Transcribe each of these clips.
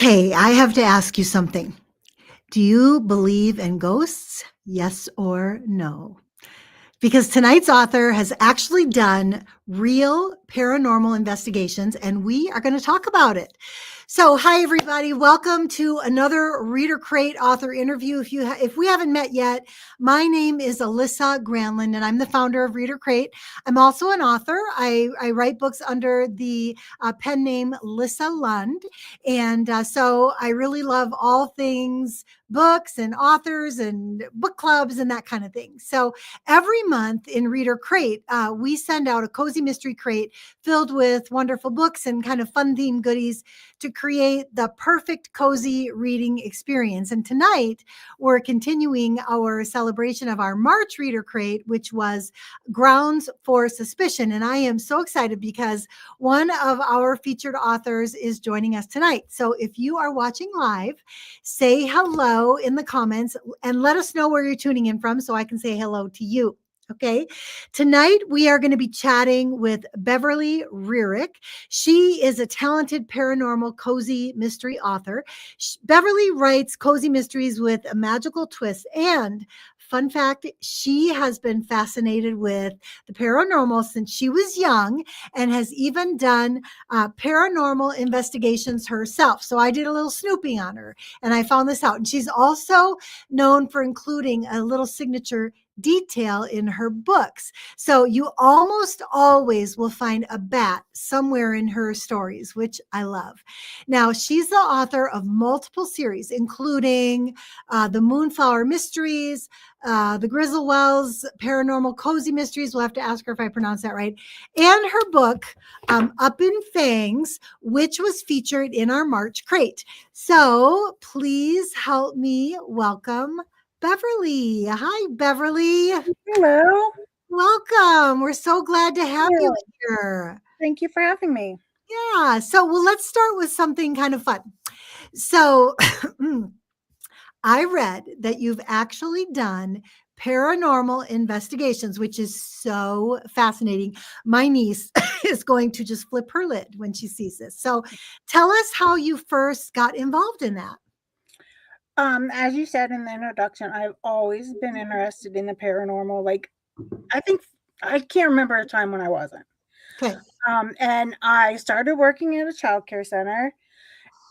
Hey, I have to ask you something. Do you believe in ghosts? Yes or no? Because tonight's author has actually done real paranormal investigations, and we are going to talk about it. So, hi everybody, welcome to another ReaderCrate author interview. If we haven't met yet, my name is Alyssa Granlund, and I'm the founder of ReaderCrate. I'm also an author. I write books under the pen name Lissa Lund, and so I really love all things books and authors and book clubs and that kind of thing. So every month in Reader Crate, we send out a cozy mystery crate filled with wonderful books and kind of fun themed goodies to create the perfect cozy reading experience. And tonight, we're continuing our celebration of our March Reader Crate, which was Grounds for Suspicion. And I am so excited because one of our featured authors is joining us tonight. So if you are watching live, say hello in the comments and let us know where you're tuning in from so I can say hello to you. Okay. Tonight, we are going to be chatting with Beverly Rearick. She is a talented paranormal cozy mystery author. Beverly writes cozy mysteries with a magical twist. And fun fact, she has been fascinated with the paranormal since she was young and has even done paranormal investigations herself. So I did a little snooping on her and I found this out. And she's also known for including a little signature detail in her books. So you almost always will find a bat somewhere in her stories, which I love. Now, she's the author of multiple series, including the Moonflower Mysteries, the Grizzlewells Paranormal Cozy Mysteries. We'll have to ask her if I pronounce that right. And her book, Up in Fangs, which was featured in our March crate. So please help me welcome Beverly. Hi, Beverly. Hello. Welcome. We're so glad to have you here. Thank you for having me. Yeah. So, let's start with something kind of fun. So, I read that you've actually done paranormal investigations, which is so fascinating. My niece is going to just flip her lid when she sees this. So, tell us how you first got involved in that. As you said in the introduction, I've always been interested in the paranormal. I think I can't remember a time when I wasn't. Okay. And I started working at a childcare center,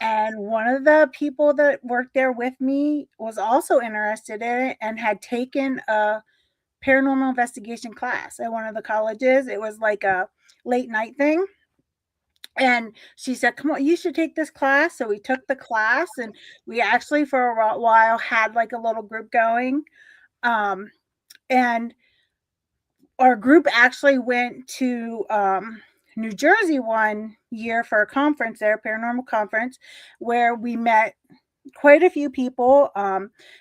and one of the people that worked there with me was also interested in it and had taken a paranormal investigation class at one of the colleges. It was like a late night thing. And she said, "Come on, you should take this class." So we took the class, and we actually for a while had like a little group going. Um, and our group actually went to New Jersey one year for a conference there, paranormal conference, where we met quite a few people.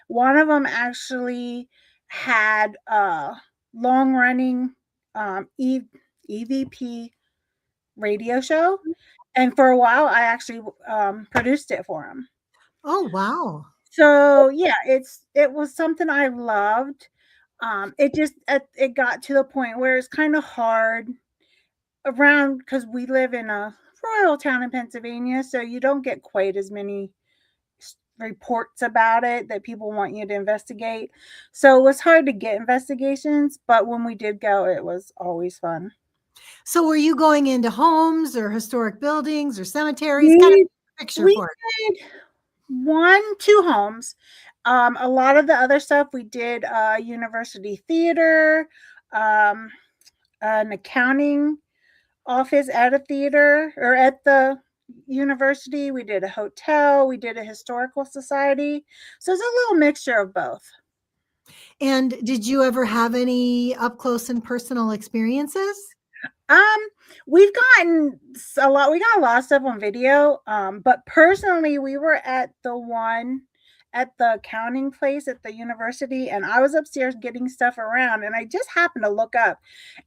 One of them actually had a long running EVP radio show. And for a while, I actually produced it for him. Oh, wow. So yeah, it was something I loved. It got to the point where it's kind of hard around because we live in a rural town in Pennsylvania, so you don't get quite as many reports about it that people want you to investigate. So it was hard to get investigations, but when we did go, it was always fun. So were you going into homes or historic buildings or cemeteries? Kind of picture We for it. did 2 homes. A lot of the other stuff we did university theater, um, an accounting office at a theater or at the university. We did a hotel. We did a historical society. So it's a little mixture of both. And did you ever have any up close and personal experiences? Um, we've gotten a lot. We got a lot of stuff on video. But personally, we were at the one at the accounting place at the university, and I was upstairs getting stuff around, and I just happened to look up,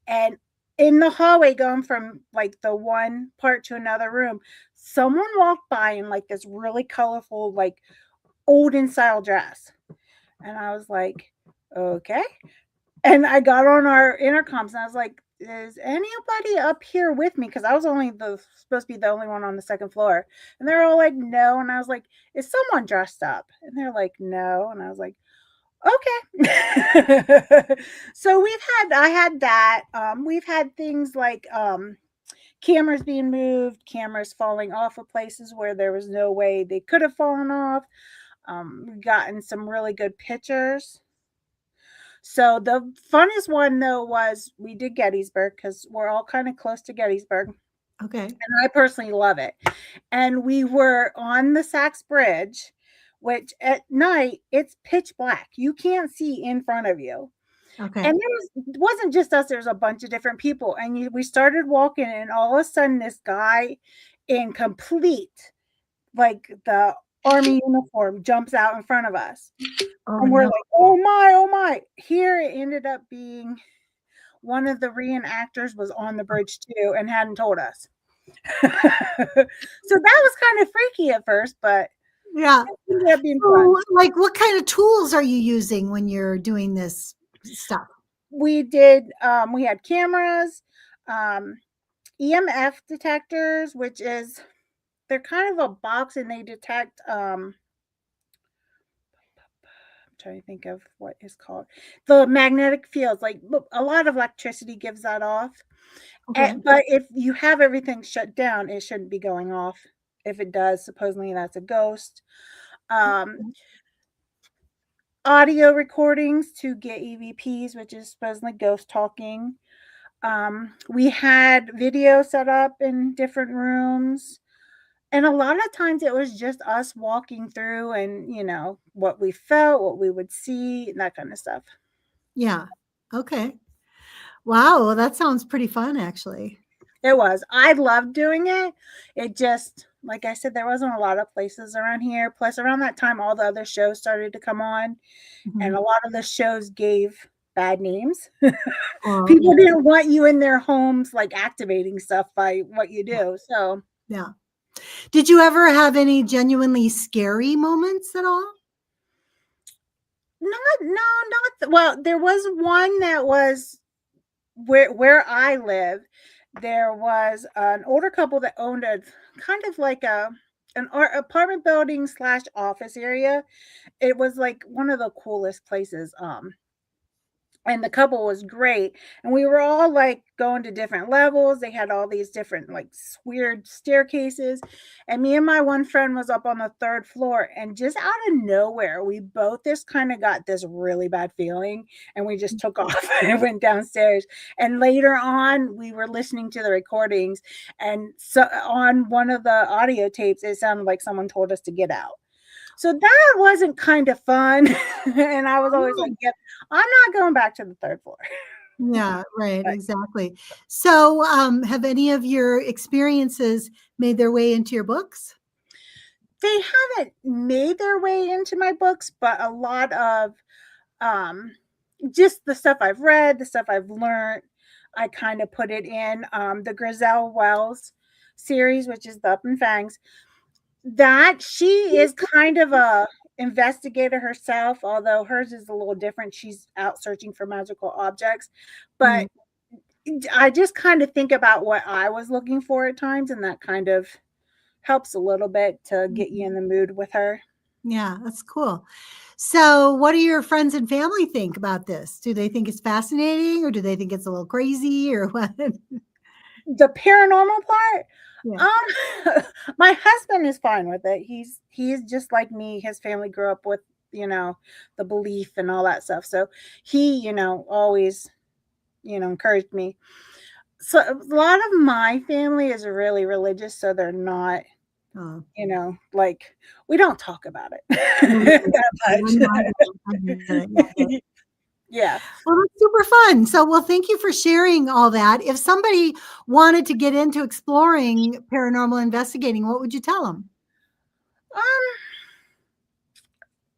and in the hallway going from like the one part to another room, someone walked by in like this really colorful, like olden style dress, and I was like, okay. And I got on our intercoms and I was like, is anybody up here with me? Because I was supposed to be the only one on the second floor. And they're all like, no. And I was like, is someone dressed up? And they're like, no. And I was like, okay. So I had that. We've had things like cameras being moved, cameras falling off of places where there was no way they could have fallen off. We've gotten some really good pictures. So the funnest one though was we did Gettysburg because we're all kind of close to Gettysburg. Okay. And I personally love it. And we were on the Sachs Bridge, which at night it's pitch black. You can't see in front of you. Okay. And it wasn't just us, there's a bunch of different people. And we started walking, and all of a sudden, this guy in complete, like the army uniform, jumps out in front of us. Oh, And we're no. like, oh my, oh my. Here it ended up being one of the reenactors was on the bridge too and hadn't told us. So that was kind of freaky at first, but Yeah. it ended up being So, fun. like, what kind of tools are you using when you're doing this stuff? We did, we had cameras, EMF detectors, which is, they're kind of a box and they detect, I'm trying to think of what is called the magnetic fields. Like a lot of electricity gives that off. Okay. But if you have everything shut down, it shouldn't be going off. If it does, supposedly that's a ghost. Audio recordings to get EVPs, which is supposedly ghost talking. We had video set up in different rooms. And a lot of times it was just us walking through and, what we felt, what we would see, and that kind of stuff. Yeah. Okay. Wow. Well, that sounds pretty fun, actually. It was. I loved doing it. It just, like I said, there wasn't a lot of places around here. Plus, around that time, all the other shows started to come on, and Mhm. a lot of the shows gave bad names. Oh, People yeah. didn't want you in their homes, like activating stuff by what you do. So, Yeah. Did you ever have any genuinely scary moments at all? well, there was one that was where I live. There was an older couple that owned a kind of like an apartment building / office area. It was like one of the coolest places. And the couple was great, and we were all like going to different levels. They had all these different like weird staircases, and me and my one friend was up on the third floor, and just out of nowhere we both just kind of got this really bad feeling, and we just took off and went downstairs. And later on we were listening to the recordings, and so on one of the audio tapes it sounded like someone told us to get out. So that wasn't kind of fun. And I was always like, yep, I'm not going back to the third floor. Yeah, right, But exactly. So, have any of your experiences made their way into your books? they haven't made their way into my books, but a lot of um, just the stuff I've read, the stuff I've learned, I kind of put it in the Griselle Wells series, which is the Up and Fangs. That she is kind of a investigator herself, although hers is a little different. She's out searching for magical objects. Mm, But I just kind of think about what I was looking for at times, and that kind of helps a little bit to get you in the mood with her. yeah, that's cool. So, what do your friends and family think about this? Do they think it's fascinating, or do they think it's a little crazy, or what? The paranormal part, Yeah. my husband is fine with it. He's just like me. His family grew up with, the belief and all that stuff. So he, always, encouraged me. So a lot of my family is really religious, so they're not, Oh. like we don't talk about it that much. Yeah. Well, that's super fun. So, well, thank you for sharing all that. If somebody wanted to get into exploring paranormal investigating, what would you tell them? Um,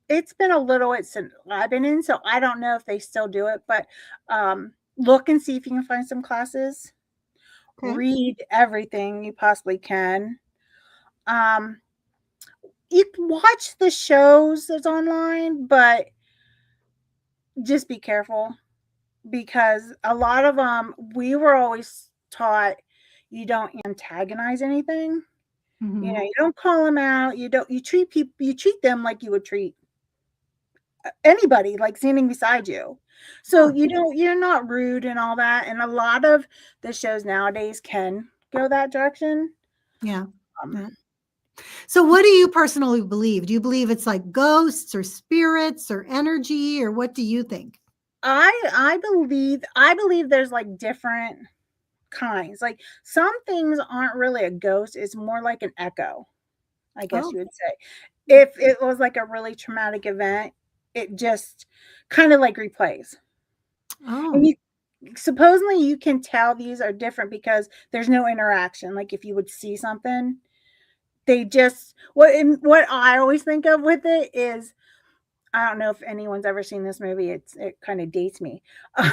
it's been a little since I've been in, so I don't know if they still do it, but look and see if you can find some classes. Okay. Read everything you possibly can. Um, you can watch the shows that's online, but just be careful. because a lot of we were always taught you don't antagonize anything. Mhm. You don't call them out. You treat people, you treat them like you would treat anybody, like standing beside you. So Oh, you're not rude and all that. And a lot of the shows nowadays can go that direction. yeah. Um, Yeah. So what do you personally believe? Do you believe it's like ghosts or spirits or energy, or what do you think? I believe there's like different kinds. Like some things aren't really a ghost, it's more like an echo, I guess Oh. you would say. If it was like a really traumatic event, it just kind of like replays. And Oh. you supposedly you can tell these are different because there's no interaction. Like if you would see something, they just what I always think of with it is, I don't know if anyone's ever seen this movie. It kind of dates me. Um,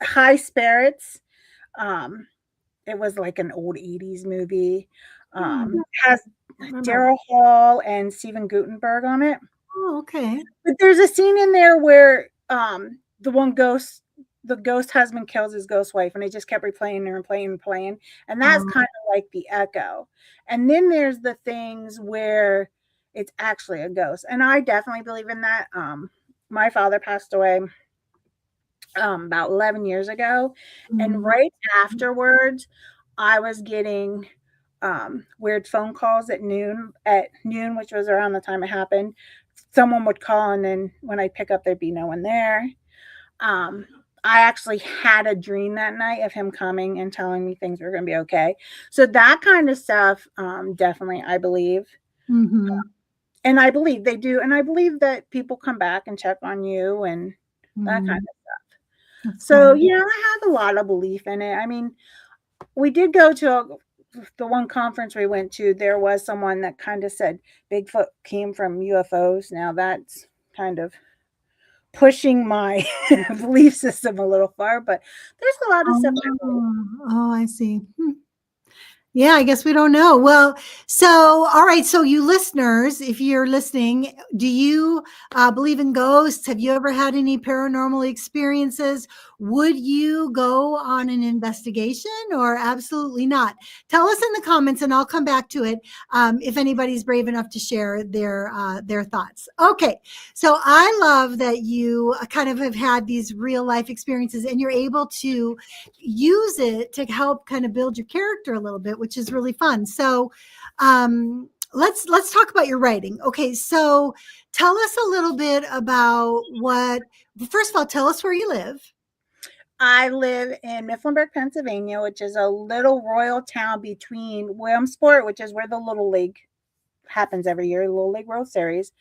High Spirits. Um, it was like an old 80s movie. Hmm, Has remember. Daryl Hall and Steven Guttenberg on it. Oh, okay. But there's a scene in there where the ghost husband kills his ghost wife, and it just kept replaying and replaying and playing. And that's Oh. kind of like the echo. And then there's the things where it's actually a ghost. And I definitely believe in that. My father passed away about 11 years ago. And Mhm. right afterwards, I was getting weird phone calls at noon, which was around the time it happened. Someone would call, and then when I pick up, there'd be no one there. Um, I actually had a dream that night of him coming and telling me things were going to be okay. So that kind of stuff, definitely, I believe. Mhm. And I believe they do. And I believe that people come back and check on you and that kind Mhm. of stuff. That's So, good. I have a lot of belief in it. I mean, we did go to the one conference we went to. There was someone that kind of said Bigfoot came from UFOs. Now that's kind of pushing my belief system a little far, but there's a lot of stuff I believe. Oh, oh, I see. Hmm. Yeah, I guess we don't know. Well, so, all right. So, you listeners, if you're listening, do you believe in ghosts? Have you ever had any paranormal experiences? Would you go on an investigation or absolutely not? Tell us in the comments, and I'll come back to it if anybody's brave enough to share their thoughts. Okay, so I love that you kind of have had these real life experiences, and you're able to use it to help kind of build your character a little bit, which is really fun. So let's talk about your writing. Okay, so tell us a little bit about what, first of all, tell us where you live. I live in Mifflinburg, Pennsylvania, which is a little royal town between Williamsport, which is where the Little League happens every year, the Little League World Series,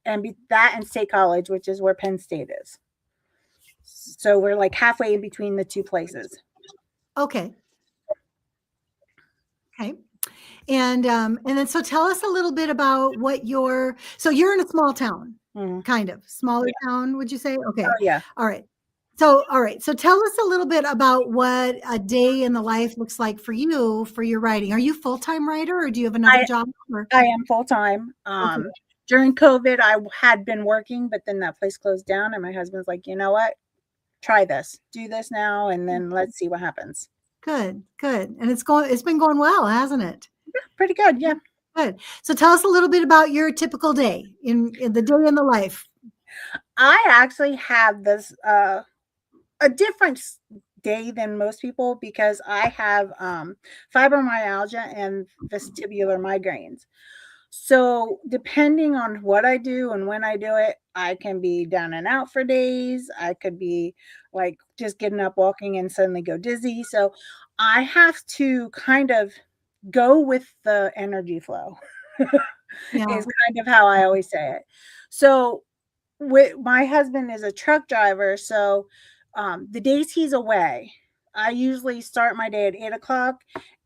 and that and State College, which is where Penn State is. So we're like halfway in between the two places. Okay. Okay. And then so tell us a little bit about what your, so you're in a small town, Mhm. kind of smaller Yeah. town, would you say? Okay. Oh yeah. All right. So all right. So tell us a little bit about what a day in the life looks like for you for your writing. Are you a full-time writer or do you have another I job? Or I am full time. okay. During COVID, I had been working, but then that place closed down, and my husband's like, you know what? Try this, do this now, and then let's see what happens. Good, good. And it's been going well, hasn't it? Pretty good, yeah. Good. So tell us a little bit about your typical day in the day in the life. I actually have this a different day than most people because I have fibromyalgia and vestibular migraines. So, depending on what I do and when I do it, I can be down and out for days. I could be like just getting up, walking, and suddenly go dizzy. So, I have to kind of go with the energy flow, Yeah. is kind of how I always say it. So, my husband is a truck driver. So, the days he's away, I usually start my day at 8 o'clock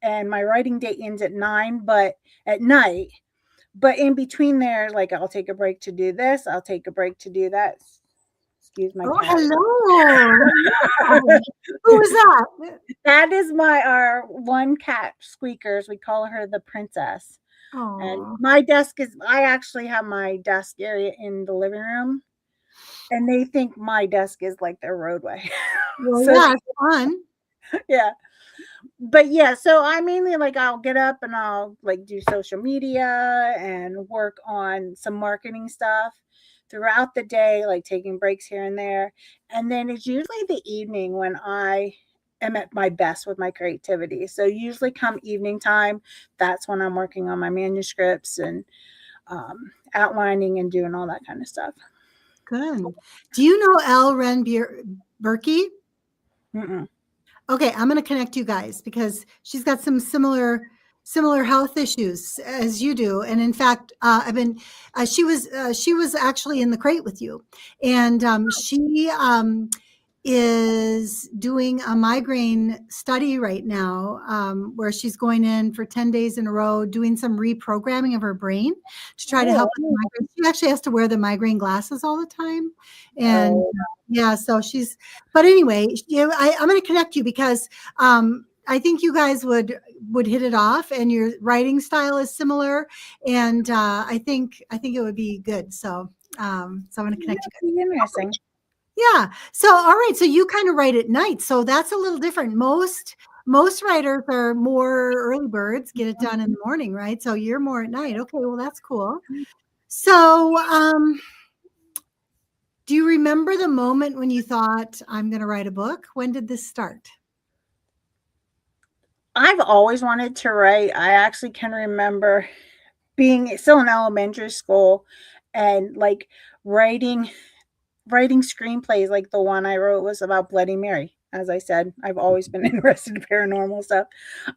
and my writing day ends at 9, but at night, but in between there, like I'll take a break to do this, I'll take a break to do that. Excuse my Oh, cat. hello. Hello. Who was that? That is our one cat, Squeakers. We call her the princess. And Oh. my desk is, I actually have my desk area in the living room, and they think my desk is like their roadway. Well, So yeah, it's fun. yeah. But yeah, so I mainly like I'll get up and I'll like do social media and work on some marketing stuff throughout the day, like taking breaks here and there. And then it's usually the evening when I am at my best with my creativity. So usually come evening time, that's when I'm working on my manuscripts and outlining and doing all that kind of stuff. Good. Do you know L. Ren Berkey? Mm-mm. Okay, I'm going to connect you guys because she's got some similar health issues as you do. And in fact, I've been she was actually in the crate with you, and she is doing a migraine study right now, where she's going in for 10 days in a row, doing some reprogramming of her brain to try to help with Oh, migraine. She actually has to wear the migraine glasses all the time. And oh, yeah, so but anyway, I'm going to connect you because I think you guys would hit it off, and your writing style is similar. And I think it would be good. So I'm going to yeah, connect you pretty interesting. yeah. So, all right. So you kind of write at night. So that's a little different. Most writers are more early birds, get it done in the morning, right? So you're more at night. Okay. Well, that's cool. So, do you remember the moment when you thought, I'm going to write a book? When did this start? I've always wanted to write. I actually can remember being still in elementary school and like writing writing screenplays. Like the one I wrote was about Bloody Mary. As I said, I've always been interested in paranormal stuff.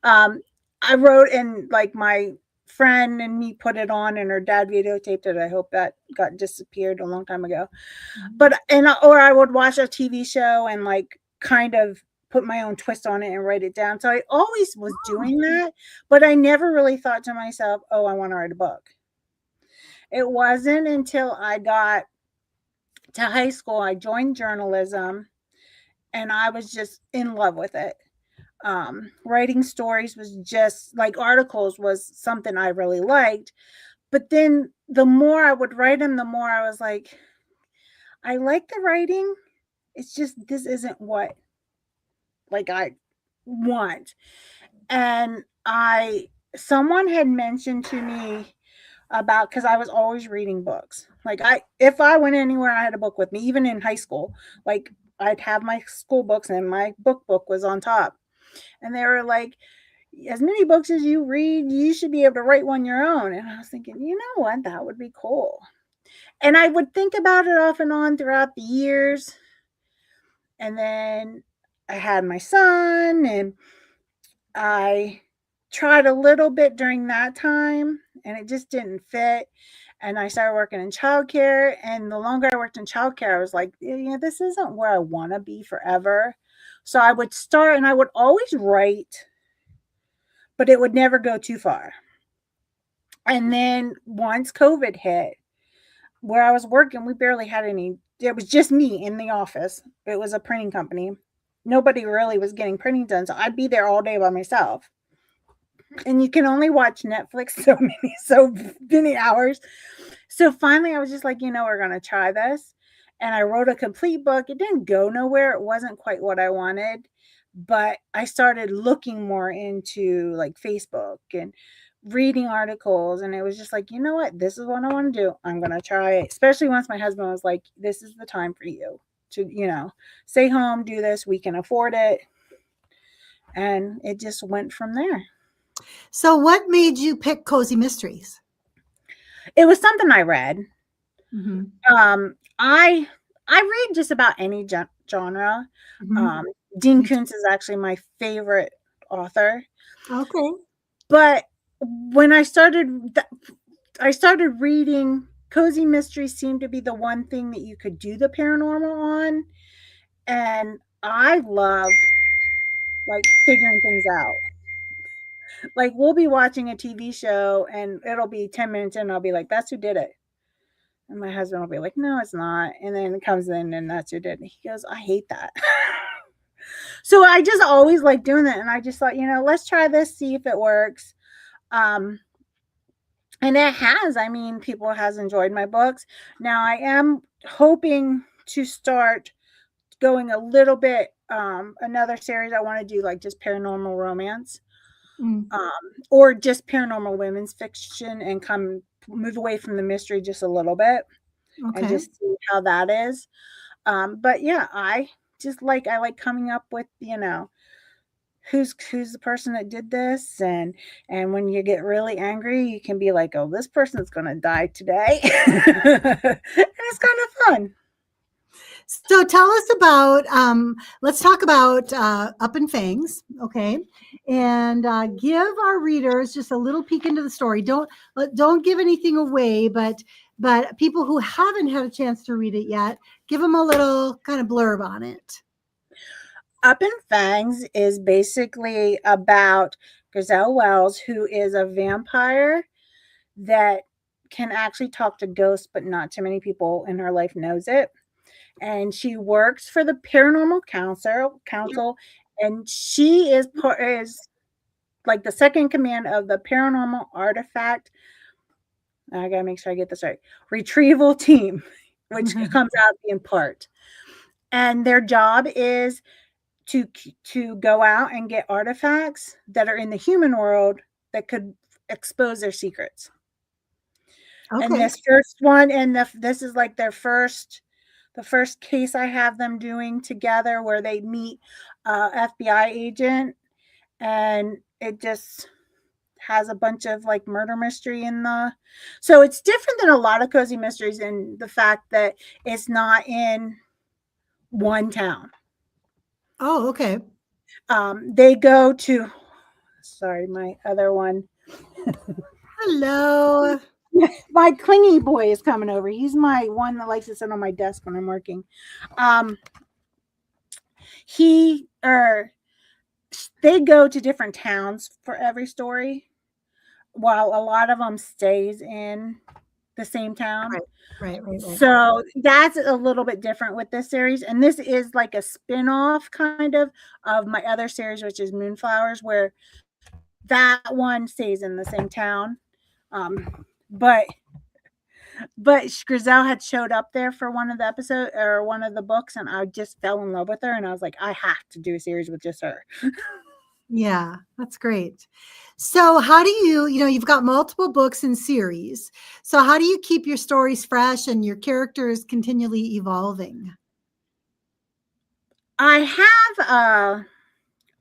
um I wrote, and like my friend and me put it on, and her dad videotaped it. I hope that got disappeared a long time ago. But and or I would watch a TV show and like kind of put my own twist on it and write it down. So I always was doing that, but I never really thought to myself, "Oh, I want to write a book." It wasn't until I got to high school I joined journalism, and I was just in love with it. Writing stories was just like articles was something I really liked. But then the more I would write them, the more I was like, I like the writing. It's just this isn't what like I want. And I someone had mentioned to me about, because I was always reading books. Like if I went anywhere, I had a book with me, even in high school. Like I'd have my school books and my book was on top. And they were like, as many books as you read, you should be able to write one your own. And I was thinking, you know what, that would be cool. And I would think about it off and on throughout the years. And then I had my son, and I tried a little bit during that time, and it just didn't fit. And I started working in childcare. And the longer I worked in childcare, I was like, yeah, this isn't where I want to be forever. So I would start, and I would always write, but it would never go too far. And then once COVID hit, where I was working, we barely had any. It was just me in the office. It was a printing company. Nobody really was getting printing done. So I'd be there all day by myself. And you can only watch Netflix so many hours. So finally I was just like, we're gonna try this. And I wrote a complete book. It didn't go nowhere. It wasn't quite what I wanted. But I started looking more into like Facebook and reading articles. And it was just like, you know what? This is what I want to do. I'm gonna try it. Especially once my husband was like, this is the time for you to, stay home, do this, we can afford it. And it just went from there. So, what made you pick Cozy Mysteries? It was something I read. Mm-hmm. I read just about any genre. Mm-hmm. Dean Koontz is actually my favorite author. Okay. But when I started reading, Cozy Mysteries seemed to be the one thing that you could do the paranormal on, and I love like figuring things out. Like we'll be watching a TV show and it'll be 10 minutes in, and I'll be like, "That's who did it." And my husband will be like, "No, it's not." And then it comes in and that's who did it. He goes, "I hate that." So I just always like doing that. And I just thought, let's try this, see if it works. Um, and it has. I mean, people has enjoyed my books. Now I am hoping to start going a little bit another series I want to do, like just paranormal romance, Mm, or just paranormal women's fiction, and move away from the mystery just a little bit and okay. just see how that is. But yeah, I like coming up with, who's the person that did this, and when you get really angry, you can be like, oh, this person's gonna die today. And it's kind of fun. So tell us about, let's talk about Up in Fangs, okay? And give our readers just a little peek into the story. Don't give anything away, but people who haven't had a chance to read it yet, give them a little kind of blurb on it. Up in Fangs is basically about Gazelle Wells, who is a vampire that can actually talk to ghosts, but not too many people in her life knows it. And she works for the Paranormal Council, and she is like the second command of the Paranormal Artifact. I gotta make sure I get this right. Retrieval team, which comes out being part. And their job is to go out and get artifacts that are in the human world that could expose their secrets. And Okay. this first one, and this is like the first case I have them doing together, where they meet FBI agent, and it just has a bunch of like murder mystery in the. So it's different than a lot of cozy mysteries in the fact that it's not in one town. Oh, okay. They go to. Sorry, my other one. Hello. My clingy boy is coming over. He's my one that likes to sit on my desk when I'm working. Um, he or they go to different towns for every story, while a lot of them stays in the same town. Right, right, right, right. So that's a little bit different with this series, and this is like a spin-off kind of my other series, which is Moonflowers, where that one stays in the same town. But Griselle had showed up there for one of the episode or one of the books, and I just fell in love with her, and I was like, I have to do a series with just her. Yeah, that's great. So how do you've got multiple books and series. So how do you keep your stories fresh and your characters continually evolving? I have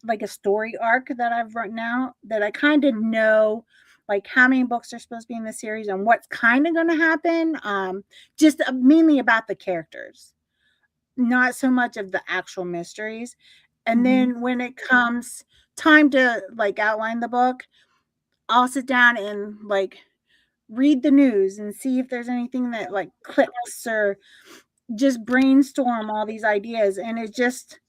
like a story arc that I've written out that I kind of know like how many books are supposed to be in the series and what's kind of going to happen. Just mainly about the characters, not so much of the actual mysteries. And Mhm. then when it comes time to like outline the book, I'll sit down and like read the news and see if there's anything that like clicks, or just brainstorm all these ideas. And it just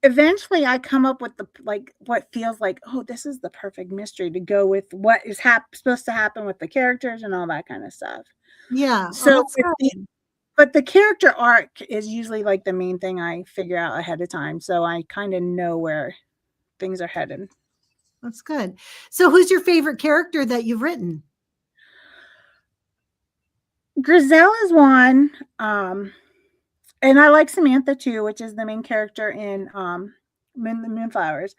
eventually I come up with the like what feels like, oh, this is the perfect mystery to go with what is supposed to happen with the characters and all that kind of stuff. Yeah. Oh, So that's with good. but the character arc is usually like the main thing I figure out ahead of time, so I kind of know where things are headed. That's good. So who's your favorite character that you've written? Griselle is one, and I like Samantha too, which is the main character in the Moonflowers.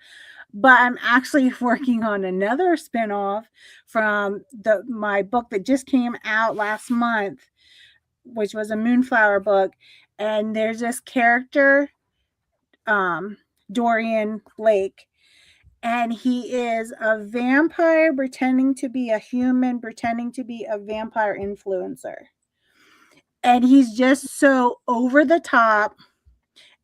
But I'm actually working on another spinoff from my book that just came out last month, which was a Moonflower book. And there's this character, Dorian Blake, and he is a vampire pretending to be a human, pretending to be a vampire influencer. And he's just so over the top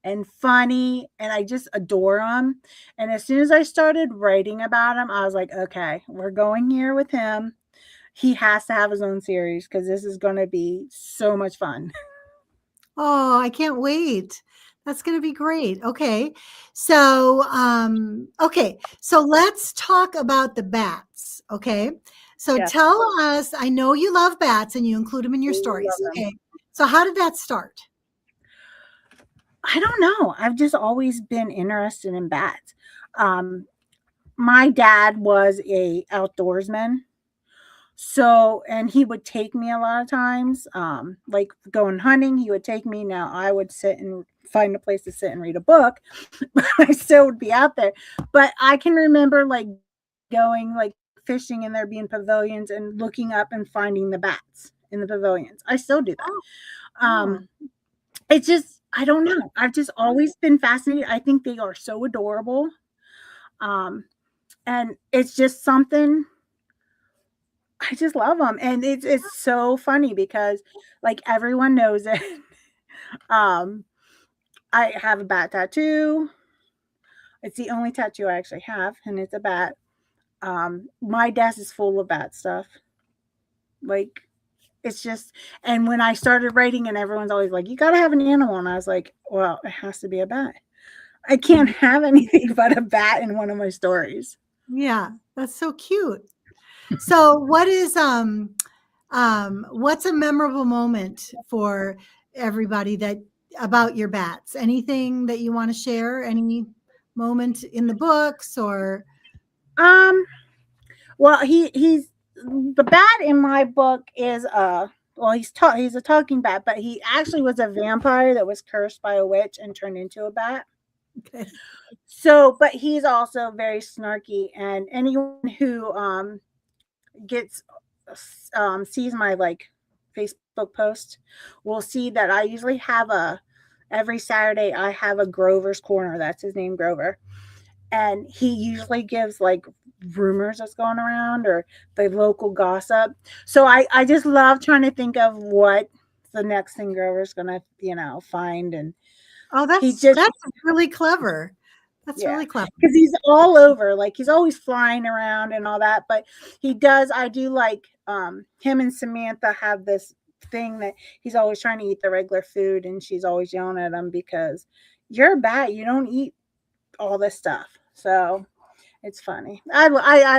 and funny, and I just adore him. And as soon as I started writing about him, I was like, okay, we're going here with him. He has to have his own series because this is going to be so much fun. Oh, I can't wait. That's going to be great. Okay. So, okay. So let's talk about the bats. Okay. So Yes, tell us, I know you love bats and you include them in I your love stories. him. Okay. So how did that start? I don't know. I've just always been interested in bats. Um, my dad was a outdoorsman, So, and he would take me a lot of times, like going hunting, he would take me. Now I would sit and find a place to sit and read a book, but I still would be out there. But I can remember like going like fishing and there being pavilions and looking up and finding the bats in the pavilions. I still do Oh, that. oh, It's just, I don't know. I've just always been fascinated. I think they are so adorable. Um, and it's just something I just love them, and it's so funny because like everyone knows it. um, I have a bat tattoo. It's the only tattoo I actually have, and it's a bat. My desk is full of bat stuff. Like it's just, and when I started writing, and everyone's always like, "You gotta have an animal," and I was like, "Well, it has to be a bat. I can't have anything but a bat in one of my stories." yeah, that's so cute. So what's a memorable moment for everybody that about your bats? Anything that you want to share? Any moment in the books or Um, well, he's the bat in my book is well he's a talking bat, but he actually was a vampire that was cursed by a witch and turned into a bat. okay. So, but he's also very snarky, and anyone who gets sees my like Facebook post will see that I usually have a every Saturday I have a Grover's Corner. That's his name, Grover, and he usually gives like rumors that's going around or the local gossip. So I just love trying to think of what the next thing Grover's gonna find, and Oh, he just that's really clever. That's yeah, really clever. because he's all over. Like he's always flying around and all that. But he does. I do like him and Samantha have this thing that he's always trying to eat the regular food, and she's always yelling at him because you're a bat. You don't eat all this stuff. So it's funny. I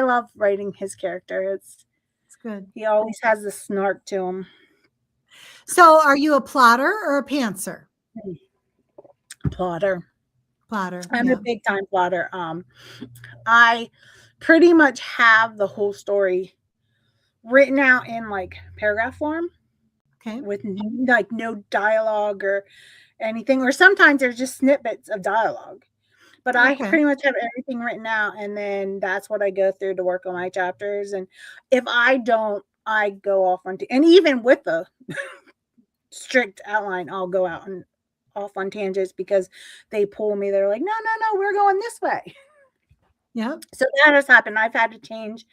love writing his character. It's good. He always has the snark to him. So are you a plotter or a pantser? Plotter. Plotter. I'm a Yeah. big time plotter. I pretty much have the whole story written out in like paragraph form Okay. with like no dialogue or anything, or sometimes there's just snippets of dialogue. But I Okay. pretty much have everything written out, and then that's what I go through to work on my chapters. And if I don't, I go off on and even with the strict outline, I'll go out and off on tangents because they pull me. They're like, no, no, no, we're going this way. Yeah. So that has happened. I've had to change.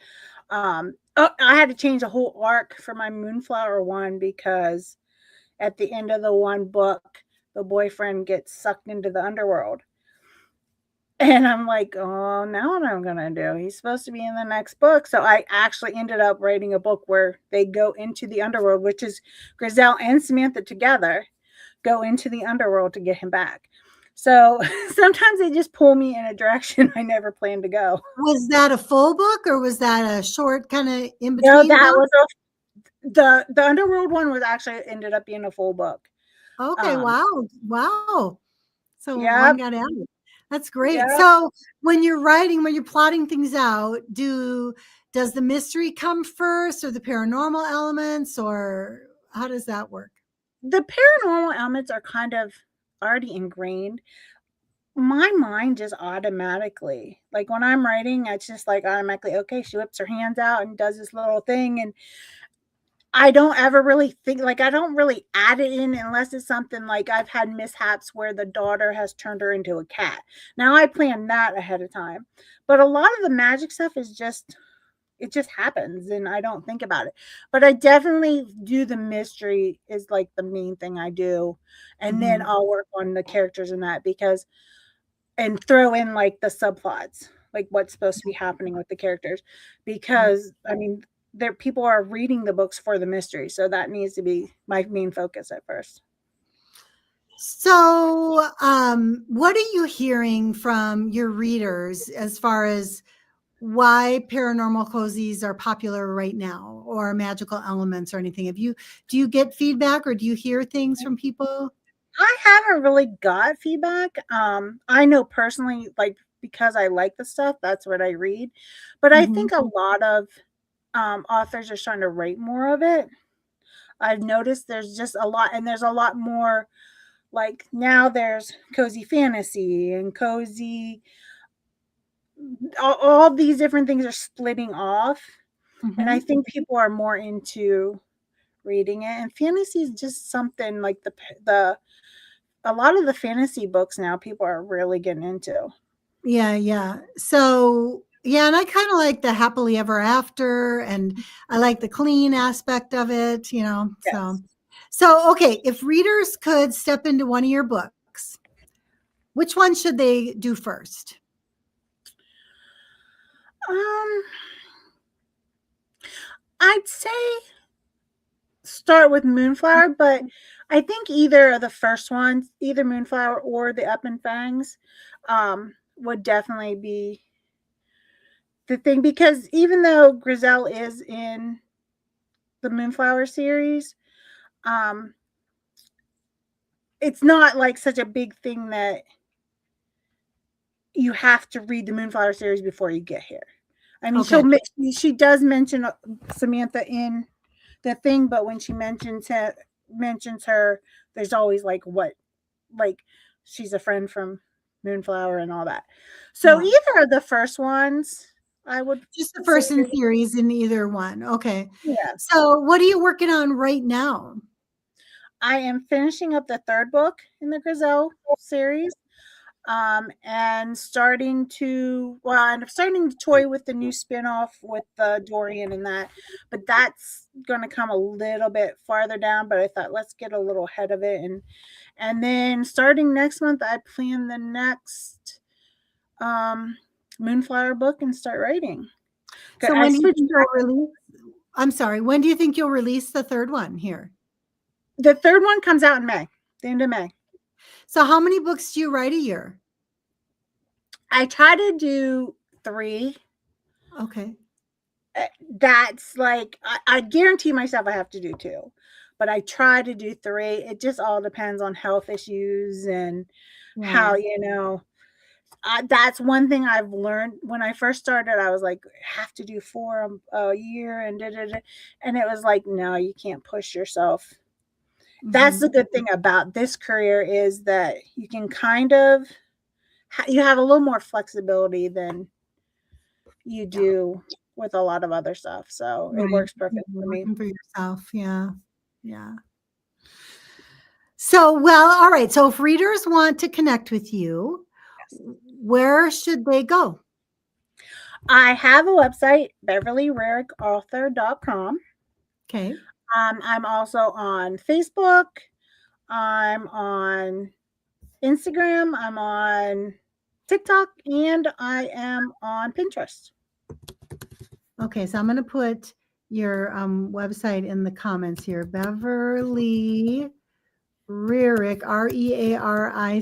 I had to change a whole arc for my Moonflower one because at the end of the one book, the boyfriend gets sucked into the underworld. And I'm like, oh, now what am I going to do? He's supposed to be in the next book. So I actually ended up writing a book where they go into the underworld, which is Grizel and Samantha together go into the underworld to get him back. So sometimes they just pull me in a direction I never planned to go. Was that a full book or was that a short kind of in No, between that book? was the underworld one was actually ended up being a full book. Okay. Wow. Wow. So one Yep, got added. That's great. yep. So when you're writing, when you're plotting things out, does the mystery come first or the paranormal elements or how does that work? The paranormal elements are kind of already ingrained. My mind just automatically, like when I'm writing, it's just like automatically, okay, she whips her hands out and does this little thing. And I don't ever really think, like, I don't really add it in unless it's something like I've had mishaps where the daughter has turned her into a cat. Now I plan that ahead of time. But a lot of the magic stuff is just, it just happens and I don't think about it. But I definitely do the mystery is like the main thing I do. And then Mhm. I'll work on the characters and that because and throw in like the subplots, like what's supposed to be happening with the characters. Yeah. Because I mean, there people are reading the books for the mystery, so that needs to be my main focus at first. So, what are you hearing from your readers as far as why paranormal cozies are popular right now or magical elements or anything? Do you get feedback or do you hear things from people? I haven't really got feedback. I know personally, like because I like the stuff, that's what I read. But I Mhm. think a lot of authors are starting to write more of it. I've noticed there's just a lot, and there's a lot more. Like now, there's cozy fantasy and cozy. All these different things are splitting off, and I Mhm. think people are more into reading it. And fantasy is just something like the a lot of the fantasy books now people are really getting into. Yeah, yeah. So, yeah, and I kind of like the happily ever after, and I like the clean aspect of it, you know. So, Yes. okay, if readers could step into one of your books, which one should they do first? Um, I'd say start with Moonflower, but I think either of the first ones, either Moonflower or the Up and Fangs, would definitely be the thing, because even though Grizel is in the Moonflower series, um, it's not like such a big thing that you have to read the Moonflower series before you get here. I mean, Okay. she does mention Samantha in the thing, but when she mentions her, there's always like she's a friend from Moonflower and all that. So Yeah. either of the first ones, I would Just the say. first in series in either one. Okay. Yes, So, what are you working on right now? I am finishing up the third book in the Grizel series. And I'm starting to toy with the new spinoff with the Dorian and that, but that's going to come a little bit farther down. But I thought let's get a little ahead of it, and then starting next month, I plan the next Moonflower book and start writing. So, I when do you switched think you'll back. release? I'm sorry. When do you think you'll release the third one here? The third one comes out in May, the end of May. So, how many books do you write a year? I try to do 3. Okay. That's like I guarantee myself I have to do 2, but I try to do 3. It just all depends on health issues and how, Yeah. that's one thing I've learned. When I first started, I was like, have to do 4 a year, and and it was like, no, you can't push yourself. That's Mhm. the good thing about this career, is that you can kind of you have a little more flexibility than you Yeah. do with a lot of other stuff. So it Right. works perfect You're for me. working for yourself. Yeah. Yeah. So, well, all right. So, if readers want to connect with you, where should they go? I have a website, beverlyrearickauthor.com. Okay. I'm also on Facebook. I'm on Instagram. I'm on TikTok, and I am on Pinterest. Okay. So, I'm going to put your website in the comments here. Beverly Rearick, ReArick,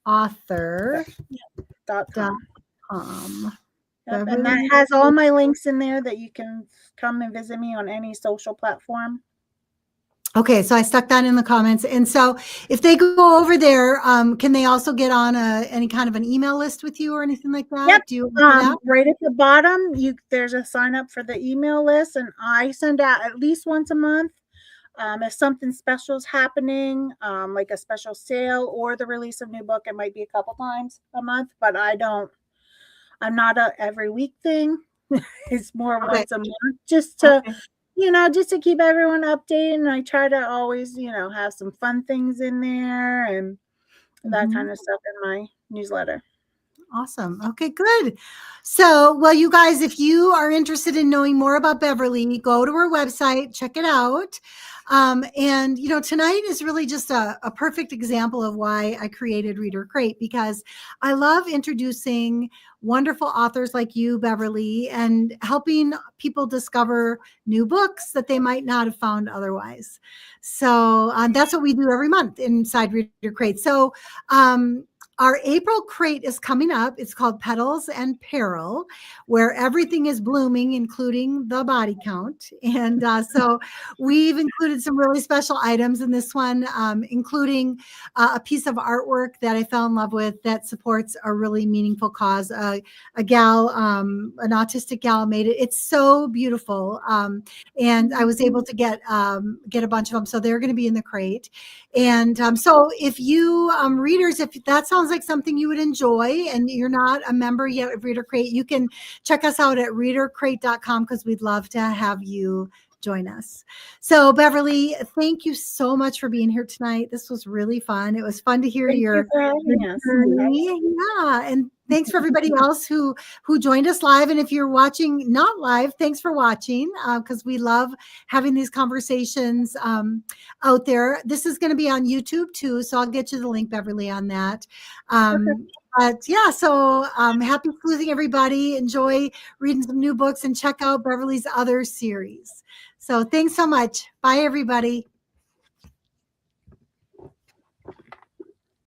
author.com. .com. Yep, and that Beverly. has all my links in there that you can come and visit me on any social platform. Okay, so I stuck that in the comments. And so if they go over there, can they also get on any kind of an email list with you or anything like Yep. that? Do you do that? Right at the bottom, there's a sign up for the email list, and I send out at least once a month. If something special is happening, like a special sale or the release of new book, it might be a couple times a month, but I'm not a every week thing. It's more Okay. once a month, just to, Okay. just to keep everyone updated. And I try to always, have some fun things in there and that Mhm. kind of stuff in my newsletter. Awesome. Okay, good. So, well, you guys, if you are interested in knowing more about Beverly, go to her website, check it out. And, tonight is really just a perfect example of why I created Reader Crate, because I love introducing wonderful authors like you, Beverly, and helping people discover new books that they might not have found otherwise. So, that's what we do every month inside Reader Crate. So, our April crate is coming up. It's called Petals and Peril, where everything is blooming, including the body count. And so we've included some really special items in this one, including a piece of artwork that I fell in love with that supports a really meaningful cause. A gal, an autistic gal made it. It's so beautiful. And I was able to get a bunch of them. So they're going to be in the crate. And so if you readers, if that sounds like something you would enjoy and you're not a member yet of ReaderCrate, you can check us out at readercrate.com because we'd love to have you join us. So Beverly, thank you so much for being here tonight. This was really fun. It was fun to hear your journey. Yeah, and thanks for everybody else who joined us live. And if you're watching not live, thanks for watching because we love having these conversations out there. This is going to be on YouTube too, so I'll get you the link, Beverly, on that. But yeah, so happy sleuthing, everybody. Enjoy reading some new books and check out Beverly's other series. So thanks so much. Bye, everybody.